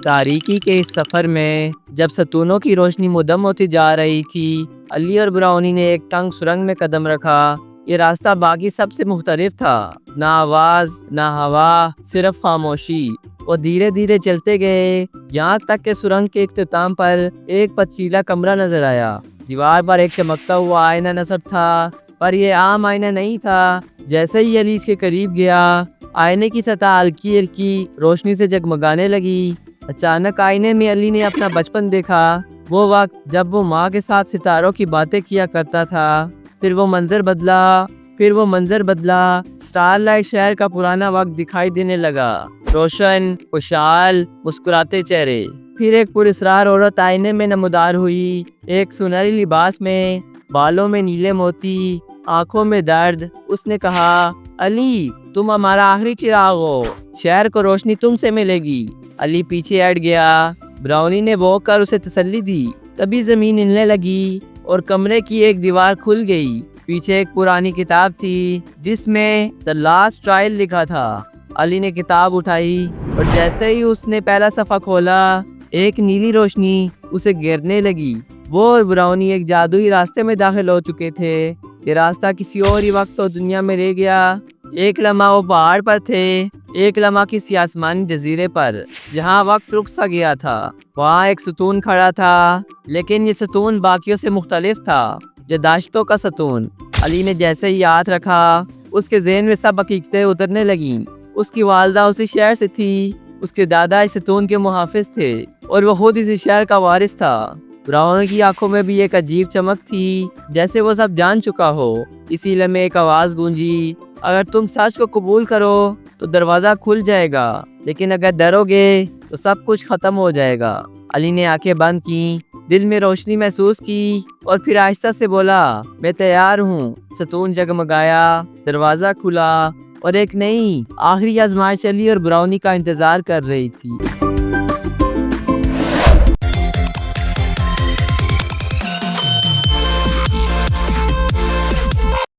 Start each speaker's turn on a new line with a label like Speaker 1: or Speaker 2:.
Speaker 1: تاریکی کے اس سفر میں جب ستونوں کی روشنی مدم ہوتی جا رہی تھی، علی اور براؤنی نے ایک تنگ سرنگ میں قدم رکھا۔ یہ راستہ باقی سب سے مختلف تھا، نہ آواز نہ ہوا، صرف خاموشی۔ وہ دھیرے دھیرے چلتے گئے، یہاں تک کہ سرنگ کے اختتام پر ایک پتھریلا کمرہ نظر آیا۔ دیوار پر ایک چمکتا ہوا آئینہ نصب تھا، پر یہ عام آئینہ نہیں تھا۔ جیسے ہی علی اس کے قریب گیا، آئینے کی سطح ہلکی ہلکی روشنی سے جگمگانے لگی۔ اچانک آئینے میں علی نے اپنا بچپن دیکھا، وہ وقت جب وہ ماں کے ساتھ ستاروں کی باتیں کیا کرتا تھا۔ پھر وہ منظر بدلا، سٹار لائٹ شہر کا پرانا وقت دکھائی دینے لگا، روشن، خوشحال، مسکراتے چہرے۔ پھر ایک پراسرار عورت آئینے میں نمودار ہوئی، ایک سنہری لباس میں، بالوں میں نیلے موتی، آنکھوں میں درد۔ اس نے کہا، علی، تم ہمارا آخری چراغ ہو، شہر کو روشنی تم سے ملے گی۔ علی پیچھے ہٹ گیا، براؤنی نے بھونک کر اسے تسلی دی۔ تبھی زمین ہلنے لگی اور کمرے کی ایک دیوار کھل گئی۔ پیچھے ایک پرانی کتاب تھی جس میں دی لاسٹ ٹرائل لکھا تھا۔ علی نے کتاب اٹھائی اور جیسے ہی اس نے پہلا صفحہ کھولا، ایک نیلی روشنی اسے گھیرنے لگی۔ وہ اور براؤنی ایک جادوئی راستے میں داخل ہو چکے تھے۔ یہ راستہ کسی اور ہی وقت اور دنیا میں رہ گیا۔ ایک لمحہ وہ پہاڑ پر تھے، ایک لمحہ کسی آسمانی جزیرے پر جہاں وقت رک سا گیا تھا۔ وہاں ایک ستون کھڑا تھا، لیکن یہ ستون باقیوں سے مختلف تھا، یادداشتوں کا ستون۔ علی نے جیسے ہی ہاتھ رکھا، اس کے ذہن میں سب حقیقتیں اترنے لگیں۔ اس کی والدہ اسی شہر سے تھی، اس کے دادا اس ستون کے محافظ تھے، اور وہ خود اسی شہر کا وارث تھا۔ براؤن کی آنکھوں میں بھی ایک عجیب چمک تھی، جیسے وہ سب جان چکا ہو۔ اسی لمحے ایک آواز گونجی، اگر تم سچ کو قبول کرو تو دروازہ کھل جائے گا، لیکن اگر ڈرو گے تو سب کچھ ختم ہو جائے گا۔ علی نے آنکھیں بند کیں، دل میں روشنی محسوس کی، اور پھر آہستہ سے بولا، میں تیار ہوں۔ ستون جگمگایا، دروازہ کھلا، اور ایک نئی آخری آزمائش علی اور براؤنی کا انتظار کر رہی تھی۔